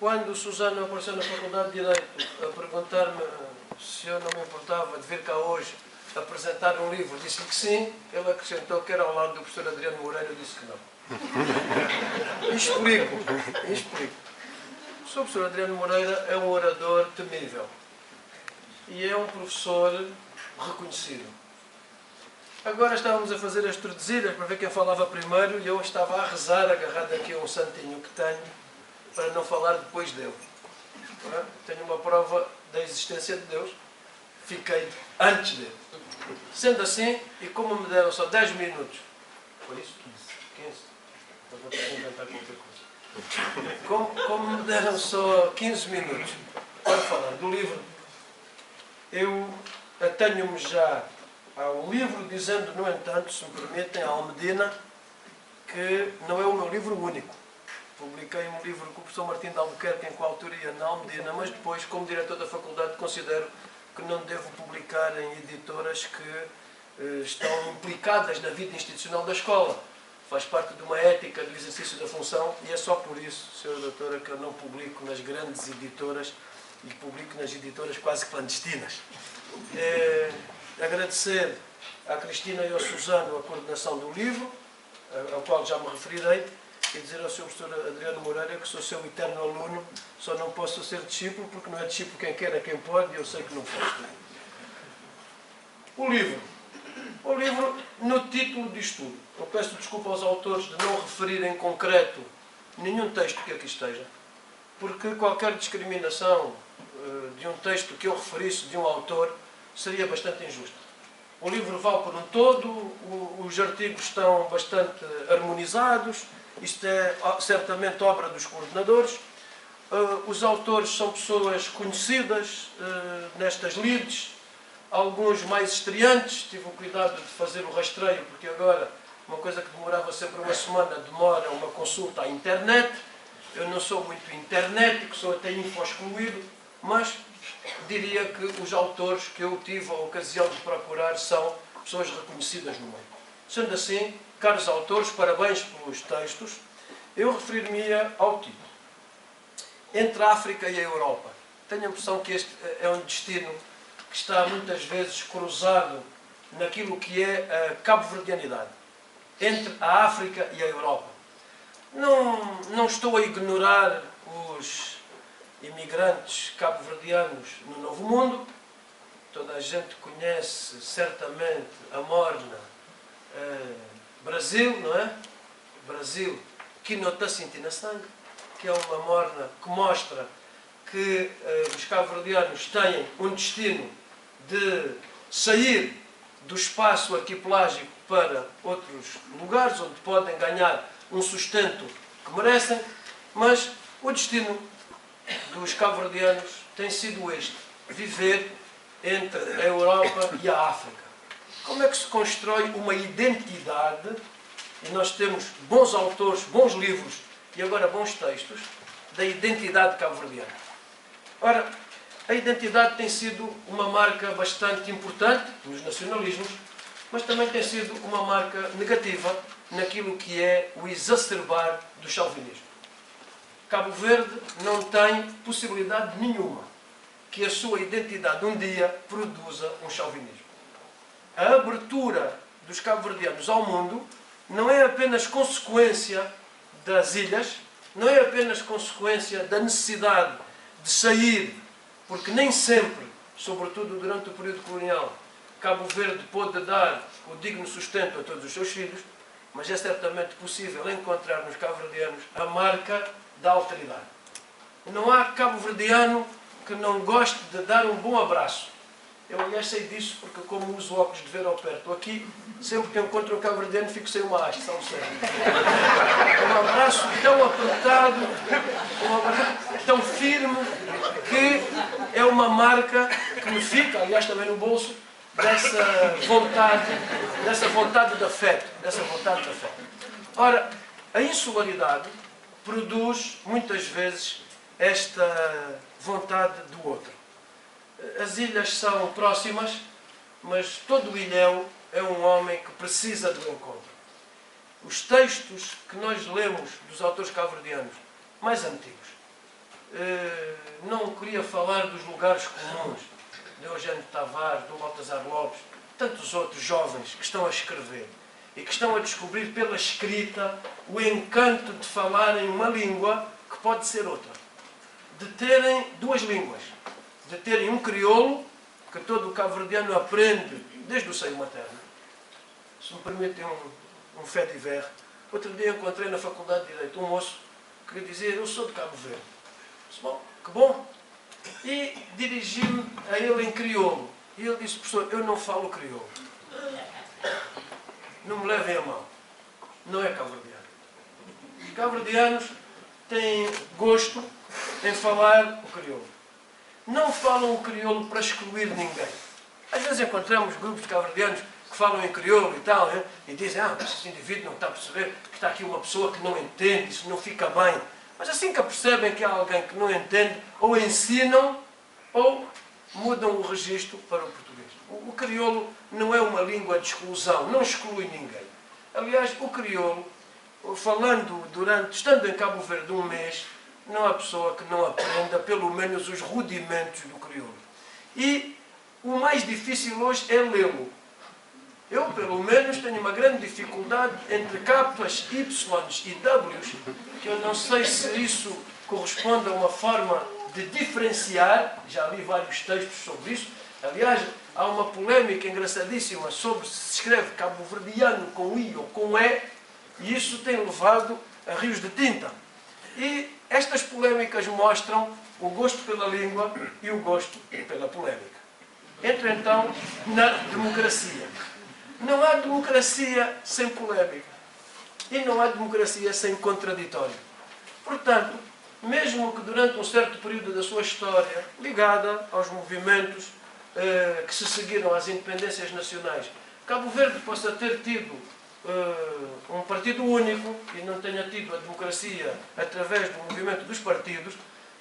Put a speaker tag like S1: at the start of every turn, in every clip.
S1: quando o Susano apareceu na Faculdade de Direito a perguntar-me se eu não me importava de vir cá hoje apresentar um livro, disse-lhe que sim, ele acrescentou que era ao lado do professor Adriano Moreira, eu disse que não. Explico. O professor Adriano Moreira é um orador temível e é um professor reconhecido. Agora estávamos a fazer as tordesilhas para ver quem falava primeiro e eu estava a rezar, agarrado aqui a um santinho que tenho, para não falar depois dele. Tenho uma prova da existência de Deus, fiquei antes dele. Sendo assim, e como me deram só 10 minutos, foi isso? 15? Então vou ter que inventar qualquer coisa. Como me deram só 15 minutos para falar do livro, eu atenho-me já ao livro, dizendo, no entanto, se me permitem, à Almedina, que não é o meu livro único. Publiquei um livro com o professor Martim de Albuquerque em coautoria na Almedina, mas depois, como diretor da faculdade, considero que não devo publicar em editoras que estão implicadas na vida institucional da escola. Faz parte de uma ética do exercício da função e é só por isso, Sra. Doutora, que eu não publico nas grandes editoras e publico nas editoras quase clandestinas. Agradecer à Cristina e ao Susano a coordenação do livro, ao qual já me referirei, e dizer ao Sr. Professor Adriano Moreira que sou seu eterno aluno, só não posso ser discípulo, porque não é discípulo quem quer, é quem pode, e eu sei que não posso. O livro, no título diz tudo. Eu peço desculpa aos autores de não referir em concreto nenhum texto que aqui esteja, porque qualquer discriminação de um texto que eu referisse de um autor seria bastante injusta. O livro vale por um todo, os artigos estão bastante harmonizados, isto é certamente obra dos coordenadores. Os autores são pessoas conhecidas nestas lides, alguns mais estreantes. Tive o cuidado de fazer o rastreio, porque agora uma coisa que demorava sempre uma semana demora uma consulta à internet. Eu não sou muito internético, sou até info-excluído, mas diria que os autores que eu tive a ocasião de procurar são pessoas reconhecidas no meio. Sendo assim, caros autores, parabéns pelos textos. Eu referir-me-ia ao título. Entre a África e a Europa. Tenho a impressão que este é um destino que está muitas vezes cruzado naquilo que é a cabo-verdianidade. Entre a África e a Europa. Não estou a ignorar os imigrantes cabo-verdianos no Novo Mundo. Toda a gente conhece certamente a morna Brasil, não é? Brasil, que não está sentindo sangue, que é uma morna que mostra que os cabo-verdianos têm um destino de sair do espaço arquipelágico para outros lugares, onde podem ganhar um sustento que merecem, mas o destino dos cabo-verdianos tem sido este: viver entre a Europa e a África. Como é que se constrói uma identidade, e nós temos bons autores, bons livros e agora bons textos, da identidade cabo-verdiana? Ora, a identidade tem sido uma marca bastante importante nos nacionalismos, mas também tem sido uma marca negativa naquilo que é o exacerbar do chauvinismo. Cabo Verde não tem possibilidade nenhuma que a sua identidade um dia produza um chauvinismo. A abertura dos cabo-verdianos ao mundo não é apenas consequência das ilhas, não é apenas consequência da necessidade de sair, porque nem sempre, sobretudo durante o período colonial, Cabo Verde pôde dar o digno sustento a todos os seus filhos, mas é certamente possível encontrar nos cabo-verdianos a marca da alteridade. Não há cabo-verdiano que não goste de dar um bom abraço. Eu, aliás, sei disso porque, como uso óculos de ver ao perto aqui, sempre que encontro um cabo-verdiano fico sem uma haste, salve seja. Um abraço tão apertado, um abraço tão firme, que é uma marca que me fica, aliás, também no bolso, dessa vontade de afeto. Ora, a insularidade produz, muitas vezes, esta vontade do outro. As ilhas são próximas, mas todo ilhéu é um homem que precisa do encontro. Os textos que nós lemos dos autores cabo-verdianos mais antigos não queria falar dos lugares comuns, de Eugênio Tavares, do Baltazar Lopes, tantos outros jovens que estão a escrever e que estão a descobrir pela escrita o encanto de falarem uma língua que pode ser outra. De terem duas línguas. De terem um crioulo, que todo o cabo-verdiano aprende desde o seio materno. Se me permitem um fait divers, outro dia encontrei na Faculdade de Direito um moço que dizia: eu sou de Cabo Verde. Disse: bom, que bom. E dirigi-me a ele em crioulo. E ele disse: professor, eu não falo crioulo. Não me levem a mal. Não é cabo-verdiano. Os cabo-verdianos têm gosto em falar o crioulo. Não falam o crioulo para excluir ninguém. Às vezes encontramos grupos de cabo-verdianos que falam em crioulo e tal, né? E dizem: esse indivíduo não está a perceber que está aqui uma pessoa que não entende, isso não fica bem. Mas assim que percebem que há alguém que não entende, ou ensinam, ou mudam o registro para o português. O crioulo não é uma língua de exclusão, não exclui ninguém. Aliás, o crioulo, estando em Cabo Verde um mês, não há pessoa que não aprenda pelo menos os rudimentos do crioulo. E o mais difícil hoje é lê-lo. Eu, pelo menos, tenho uma grande dificuldade entre capas, Ys e Ws, que eu não sei se isso corresponde a uma forma de diferenciar. Já li vários textos sobre isso. Aliás, há uma polémica engraçadíssima sobre se se escreve cabo-verdiano com I ou com E, e isso tem levado a rios de tinta. E estas polémicas mostram o gosto pela língua e o gosto pela polémica. Entro então na democracia. Não há democracia sem polémica. E não há democracia sem contraditório. Portanto, mesmo que durante um certo período da sua história, ligada aos movimentos que se seguiram às independências nacionais, Cabo Verde possa ter tido um partido único e não tenha tido a democracia através do movimento dos partidos,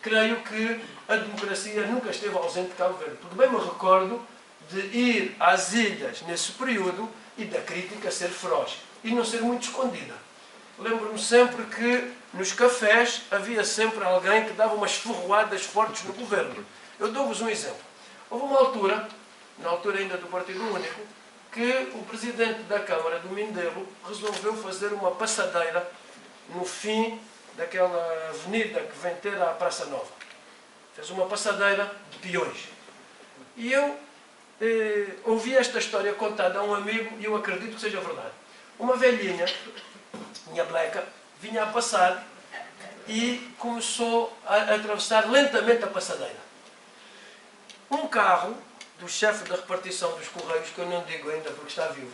S1: creio que a democracia nunca esteve ausente de Cabo Verde. Porque bem me recordo de ir às ilhas nesse período e da crítica ser feroz e não ser muito escondida. Lembro-me sempre que nos cafés havia sempre alguém que dava umas ferroadas fortes no governo. Eu dou-vos um exemplo. Houve uma altura, na altura ainda do Partido Único, que o presidente da Câmara do Mindelo resolveu fazer uma passadeira no fim daquela avenida que vem ter à Praça Nova. Fez uma passadeira de peões. E eu ouvi esta história contada a um amigo e eu acredito que seja verdade. Uma velhinha, minha bleca, vinha a passar e começou a atravessar lentamente a passadeira. Um carro do chefe da repartição dos Correios, que eu não digo ainda porque está vivo,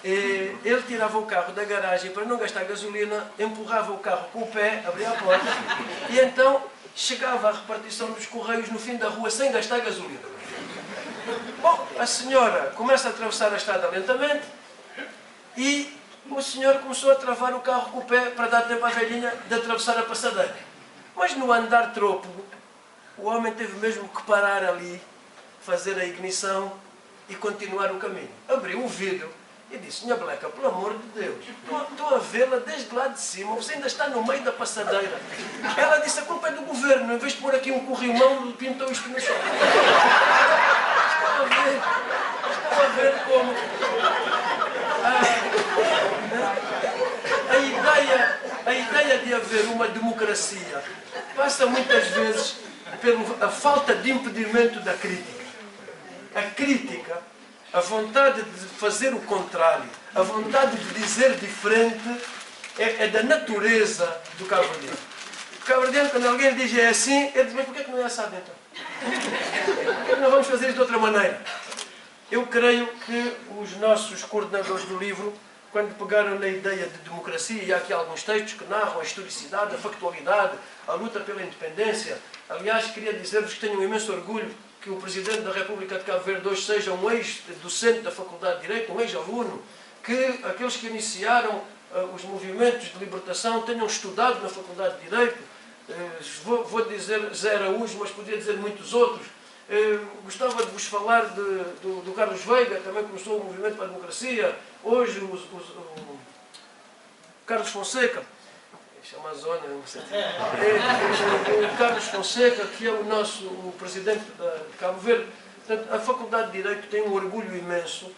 S1: ele tirava o carro da garagem para não gastar gasolina, empurrava o carro com o pé, abria a porta e então chegava à repartição dos Correios no fim da rua sem gastar gasolina. Bom, a senhora começa a atravessar a estrada lentamente e o senhor começou a travar o carro com o pé para dar tempo à velhinha de atravessar a passadeira. Mas no andar trôpego, o homem teve mesmo que parar ali, fazer a ignição e continuar o caminho. Abriu o vidro e disse: minha bleca, pelo amor de Deus, estou a vê-la desde lá de cima, você ainda está no meio da passadeira. Ela disse: a culpa é do governo, em vez de pôr aqui um corrimão, pintou isto no chão. Estão a ver como a ideia de haver uma democracia passa muitas vezes pela falta de impedimento da crítica. A crítica, a vontade de fazer o contrário, a vontade de dizer diferente, é da natureza do cabo-verdiano. O cabo-verdiano, quando alguém diz é assim, ele diz: mas porquê que não é assado então? Porquê que não vamos fazer isto de outra maneira? Eu creio que os nossos coordenadores do livro, quando pegaram na ideia de democracia, e há aqui alguns textos que narram a historicidade, a factualidade, a luta pela independência. Aliás, queria dizer-vos que tenho um imenso orgulho que o Presidente da República de Cabo Verde hoje seja um ex-docente da Faculdade de Direito, um ex-aluno, que aqueles que iniciaram os movimentos de libertação tenham estudado na Faculdade de Direito. Vou dizer Zé Araújo, mas podia dizer muitos outros. Gostava de vos falar do Carlos Veiga, também começou o movimento para a democracia. Hoje o Carlos Fonseca. chama zona, não sei. O Carlos Fonseca, que é o presidente de Cabo Verde. Portanto, a Faculdade de Direito tem um orgulho imenso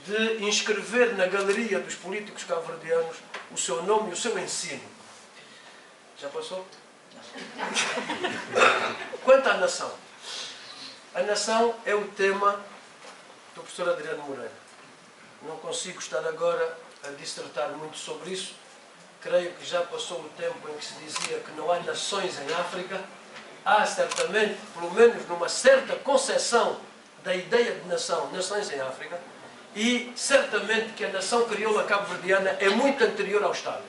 S1: de inscrever na galeria dos políticos cabo-verdianos o seu nome e o seu ensino. Já passou? Quanto à nação? A nação é o tema do professor Adriano Moreira. Não consigo estar agora a dissertar muito sobre isso. Creio que já passou o tempo em que se dizia que não há nações em África. Há certamente, pelo menos numa certa concepção da ideia de nação, nações em África, e certamente que a nação crioula cabo-verdiana é muito anterior ao Estado.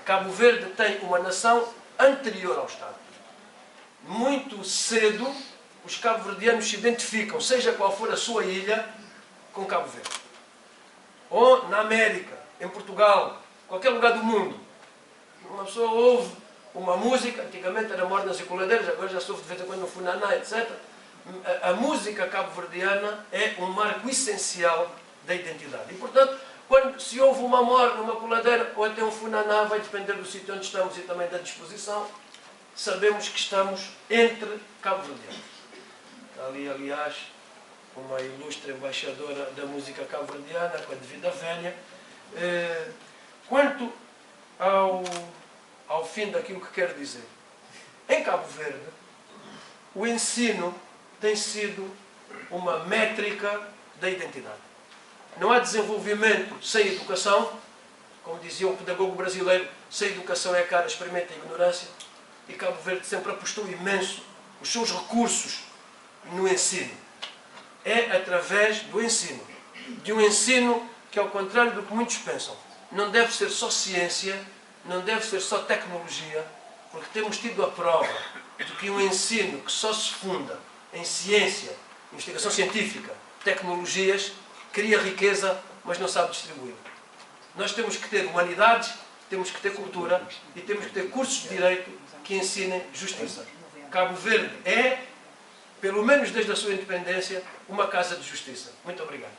S1: Cabo Verde tem uma nação anterior ao Estado. Muito cedo, os cabo-verdianos se identificam, seja qual for a sua ilha, com Cabo Verde. Ou na América, em Portugal, qualquer lugar do mundo. Uma pessoa ouve uma música, antigamente era Mornas e Coladeiros, agora já sofre de vez em quando no Funaná, etc. A música cabo-verdiana é um marco essencial da identidade. E, portanto, quando se ouve uma morna, uma coladeira ou até um funaná, vai depender do sítio onde estamos e também da disposição, sabemos que estamos entre cabo-verdianos. Está ali, aliás, uma ilustre embaixadora da música cabo-verdiana, com a devida velha. Quanto ao fim daquilo que quero dizer, em Cabo Verde, o ensino tem sido uma métrica da identidade. Não há desenvolvimento sem educação. Como dizia o pedagogo brasileiro, sem educação é cara, experimenta a ignorância. E Cabo Verde sempre apostou imenso os seus recursos no ensino. É através do ensino. De um ensino que, ao contrário do que muitos pensam, não deve ser só ciência, não deve ser só tecnologia, porque temos tido a prova de que um ensino que só se funda em ciência, investigação científica, tecnologias, cria riqueza, mas não sabe distribuir. Nós temos que ter humanidades, temos que ter cultura e temos que ter cursos de direito que ensinem justiça. Cabo Verde é, pelo menos desde a sua independência, uma casa de justiça. Muito obrigado.